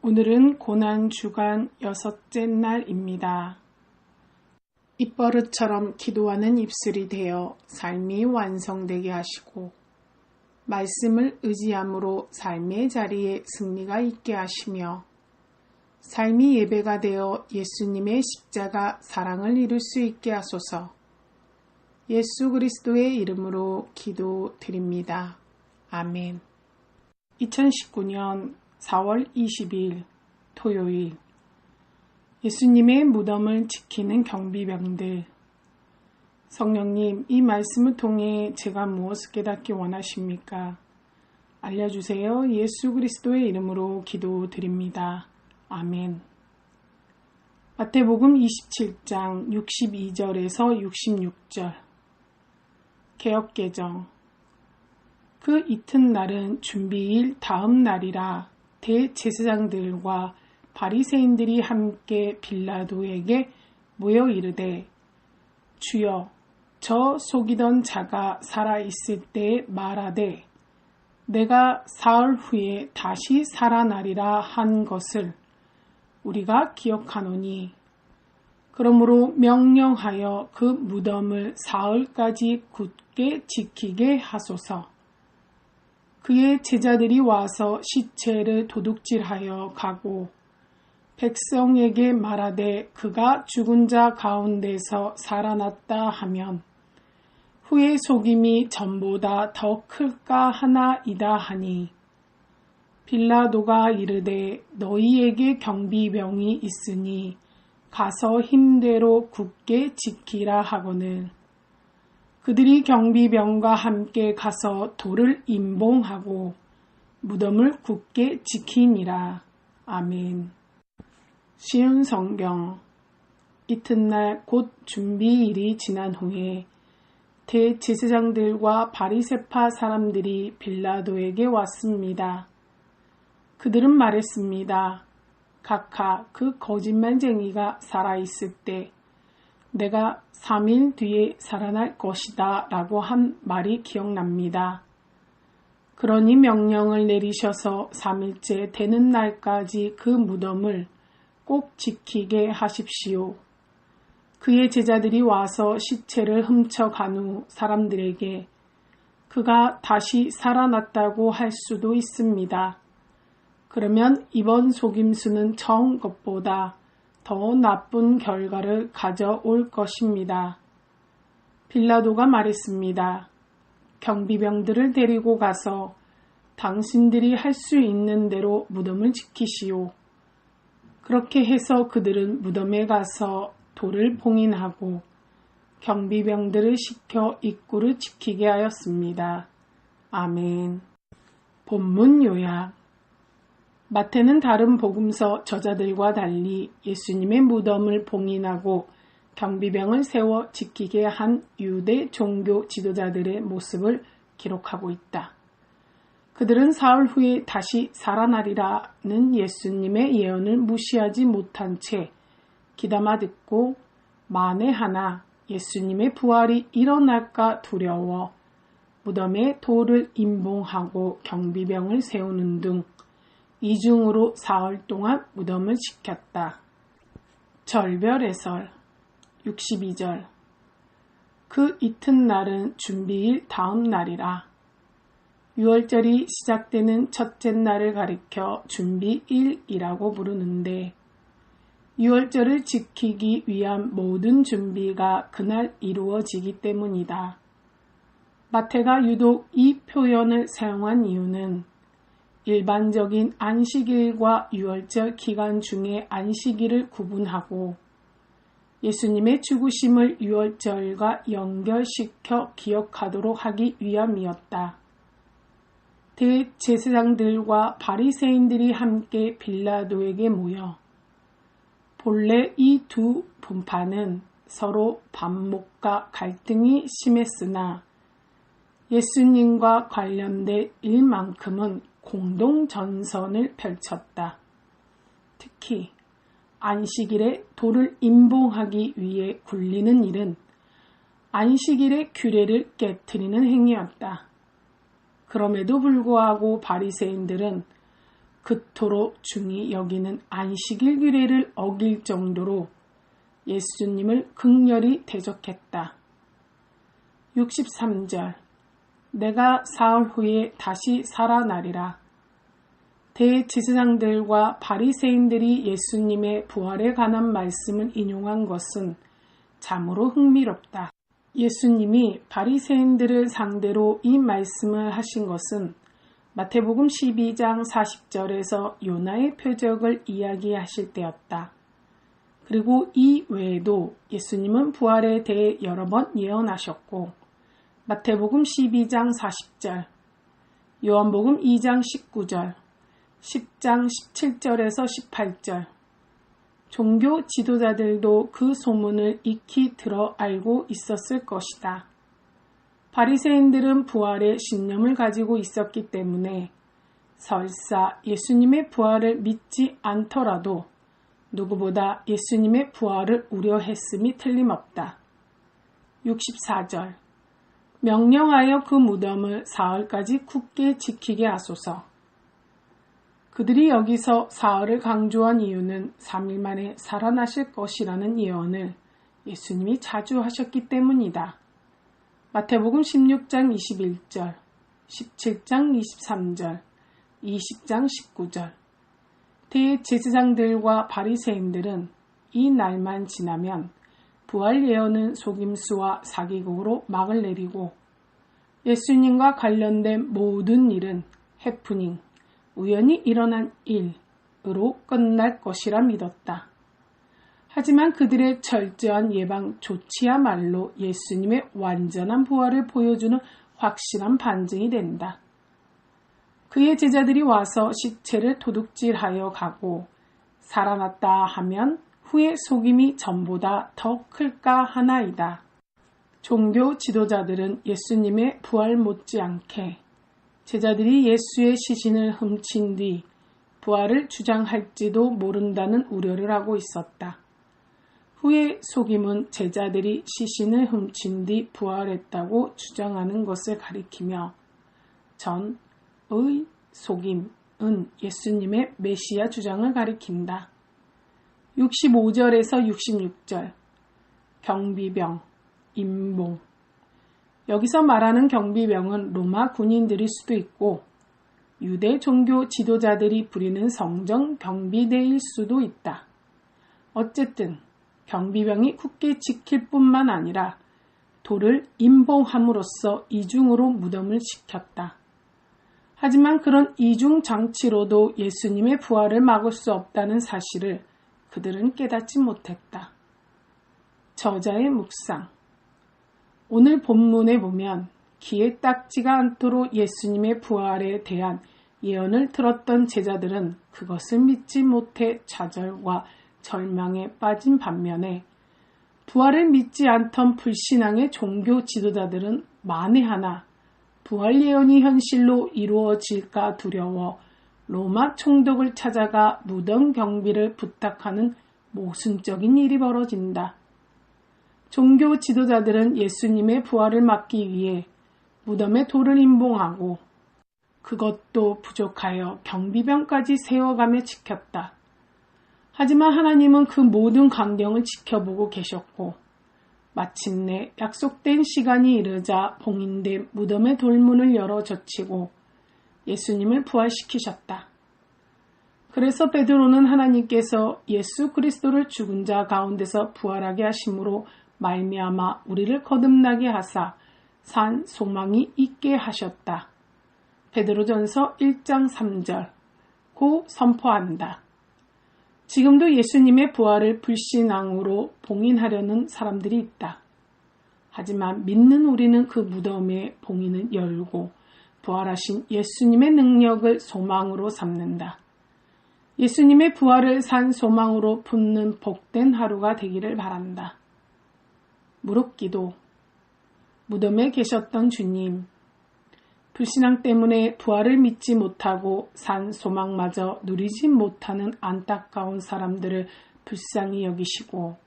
오늘은 고난주간 6째 날입니다. 입버릇처럼 기도하는 입술이 되어 삶이 완성되게 하시고 말씀을 의지함으로 삶의 자리에 승리가 있게 하시며 삶이 예배가 되어 예수님의 십자가 사랑을 이룰 수 있게 하소서. 예수 그리스도의 이름으로 기도드립니다. 아멘. 2019년 4월 20일 토요일 예수님의 무덤을 지키는 경비병들. 성령님, 이 말씀을 통해 제가 무엇을 깨닫기 원하십니까? 알려주세요. 예수 그리스도의 이름으로 기도드립니다. 아멘. 마태복음 27장 62절에서 66절 개역개정. 그 이튿날은 준비일 다음 날이라 대제사장들과 바리새인들이 함께 빌라도에게 모여 이르되 주여, 저 속이던 자가 살아있을 때에 말하되 내가 사흘 후에 다시 살아나리라 한 것을 우리가 기억하노니 그러므로 명령하여 그 무덤을 사흘까지 굳게 지키게 하소서. 그의 제자들이 와서 시체를 도둑질하여 가고 백성에게 말하되 그가 죽은 자 가운데서 살아났다 하면 후의 속임이 전보다 더 클까 하나이다 하니 빌라도가 이르되 너희에게 경비병이 있으니 가서 힘대로 굳게 지키라 하거늘 그들이 경비병과 함께 가서 돌을 임봉하고 무덤을 굳게 지키니라. 아멘. 쉬운 성경. 이튿날 곧 준비일이 지난 후에 대제사장들과 바리새파 사람들이 빌라도에게 왔습니다. 그들은 말했습니다. 각하 그 거짓말쟁이가 살아있을 때 내가 3일 뒤에 살아날 것이다 라고 한 말이 기억납니다. 그러니 명령을 내리셔서 3일째 되는 날까지 그 무덤을 꼭 지키게 하십시오. 그의 제자들이 와서 시체를 훔쳐간 후 사람들에게 그가 다시 살아났다고 할 수도 있습니다. 그러면 이번 속임수는 처음 것보다 더 나쁜 결과를 가져올 것입니다. 빌라도가 말했습니다. 경비병들을 데리고 가서 당신들이 할 수 있는 대로 무덤을 지키시오. 그렇게 해서 그들은 무덤에 가서 돌을 봉인하고 경비병들을 시켜 입구를 지키게 하였습니다. 아멘. 본문 요약. 마태는 다른 복음서 저자들과 달리 예수님의 무덤을 봉인하고 경비병을 세워 지키게 한 유대 종교 지도자들의 모습을 기록하고 있다. 그들은 사흘 후에 다시 살아나리라는 예수님의 예언을 무시하지 못한 채 귀담아 듣고 만에 하나 예수님의 부활이 일어날까 두려워 무덤에 돌을 임봉하고 경비병을 세우는 등 이중으로 사흘 동안 무덤을 지켰다. 절별해설 62절. 그 이튿날은 준비일 다음 날이라. 유월절이 시작되는 첫째 날을 가리켜 준비일이라고 부르는데 유월절을 지키기 위한 모든 준비가 그날 이루어지기 때문이다. 마태가 유독 이 표현을 사용한 이유는 일반적인 안식일과 유월절 기간 중에 안식일을 구분하고 예수님의 죽으심을 유월절과 연결시켜 기억하도록 하기 위함이었다. 대제사장들과 바리새인들이 함께 빌라도에게 모여 본래 이 두 분파는 서로 반목과 갈등이 심했으나 예수님과 관련된 일만큼은 공동전선을 펼쳤다. 특히 안식일에 돌을 임봉하기 위해 굴리는 일은 안식일의 규례를 깨트리는 행위였다. 그럼에도 불구하고 바리새인들은 그토록 중히 여기는 안식일 규례를 어길 정도로 예수님을 극렬히 대적했다. 63절 내가 사흘 후에 다시 살아나리라. 대제사장들과 바리새인들이 예수님의 부활에 관한 말씀을 인용한 것은 참으로 흥미롭다. 예수님이 바리새인들을 상대로 이 말씀을 하신 것은 마태복음 12장 40절에서 요나의 표적을 이야기하실 때였다. 그리고 이 외에도 예수님은 부활에 대해 여러 번 예언하셨고 마태복음 12장 40절, 요한복음 2장 19절, 10장 17절에서 18절, 종교 지도자들도 그 소문을 익히 들어 알고 있었을 것이다. 바리새인들은 부활의 신념을 가지고 있었기 때문에 설사 예수님의 부활을 믿지 않더라도 누구보다 예수님의 부활을 우려했음이 틀림없다. 64절 명령하여 그 무덤을 사흘까지 굳게 지키게 하소서. 그들이 여기서 사흘을 강조한 이유는 3일 만에 살아나실 것이라는 예언을 예수님이 자주 하셨기 때문이다. 마태복음 16장 21절, 17장 23절, 20장 19절. 대제사장들과 바리새인들은 이 날만 지나면 부활 예언은 속임수와 사기극으로 막을 내리고 예수님과 관련된 모든 일은 해프닝, 우연히 일어난 일으로 끝날 것이라 믿었다. 하지만 그들의 철저한 예방 조치야말로 예수님의 완전한 부활을 보여주는 확실한 반증이 된다. 그의 제자들이 와서 시체를 도둑질하여 가고 살아났다 하면 후의 속임이 전보다 더 클까 하나이다. 종교 지도자들은 예수님의 부활 못지않게 제자들이 예수의 시신을 훔친 뒤 부활을 주장할지도 모른다는 우려를 하고 있었다. 후의 속임은 제자들이 시신을 훔친 뒤 부활했다고 주장하는 것을 가리키며 전의 속임은 예수님의 메시아 주장을 가리킨다. 65절에서 66절 경비병, 임봉. 여기서 말하는 경비병은 로마 군인들일 수도 있고 유대 종교 지도자들이 부리는 성정 경비대일 수도 있다. 어쨌든 경비병이 굳게 지킬 뿐만 아니라 돌을 임봉함으로써 이중으로 무덤을 지켰다. 하지만 그런 이중 장치로도 예수님의 부활을 막을 수 없다는 사실을 그들은 깨닫지 못했다. 저자의 묵상. 오늘 본문에 보면 귀에 딱지가 않도록 예수님의 부활에 대한 예언을 들었던 제자들은 그것을 믿지 못해 좌절과 절망에 빠진 반면에 부활을 믿지 않던 불신앙의 종교 지도자들은 만에 하나 부활 예언이 현실로 이루어질까 두려워 로마 총독을 찾아가 무덤 경비를 부탁하는 모순적인 일이 벌어진다. 종교 지도자들은 예수님의 부활을 막기 위해 무덤에 돌을 임봉하고 그것도 부족하여 경비병까지 세워가며 지켰다. 하지만 하나님은 그 모든 광경을 지켜보고 계셨고 마침내 약속된 시간이 이르자 봉인된 무덤의 돌문을 열어 젖히고 예수님을 부활시키셨다. 그래서 베드로는 하나님께서 예수 그리스도를 죽은 자 가운데서 부활하게 하심으로 말미암아 우리를 거듭나게 하사 산 소망이 있게 하셨다. 베드로전서 1장 3절 고 선포한다. 지금도 예수님의 부활을 불신앙으로 봉인하려는 사람들이 있다. 하지만 믿는 우리는 그 무덤의 봉인을 열고 부활하신 예수님의 능력을 소망으로 삼는다. 예수님의 부활을 산 소망으로 품는 복된 하루가 되기를 바란다. 무릎기도. 무덤에 계셨던 주님, 불신앙 때문에 부활을 믿지 못하고 산 소망마저 누리지 못하는 안타까운 사람들을 불쌍히 여기시고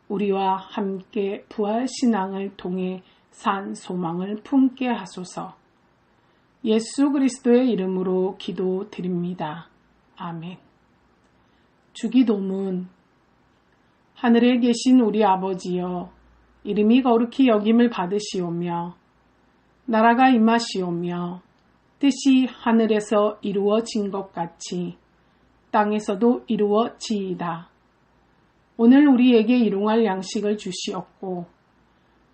우리와 함께 부활 신앙을 통해 산 소망을 품게 하소서. 예수 그리스도의 이름으로 기도드립니다. 아멘. 주기도문. 하늘에 계신 우리 아버지여, 이름이 거룩히 여김을 받으시오며 나라가 임하시오며 뜻이 하늘에서 이루어진 것 같이 땅에서도 이루어지이다. 오늘 우리에게 일용할 양식을 주시옵고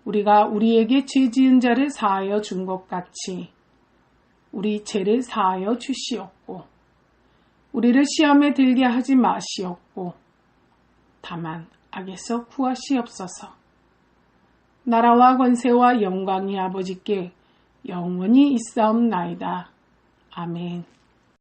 우리가 우리에게 죄 지은 자를 사하여 준 것 같이 우리 죄를 사하여 주시옵고 우리를 시험에 들게 하지 마시옵고 다만 악에서 구하시옵소서. 나라와 권세와 영광이 아버지께 영원히 있사옵나이다. 아멘.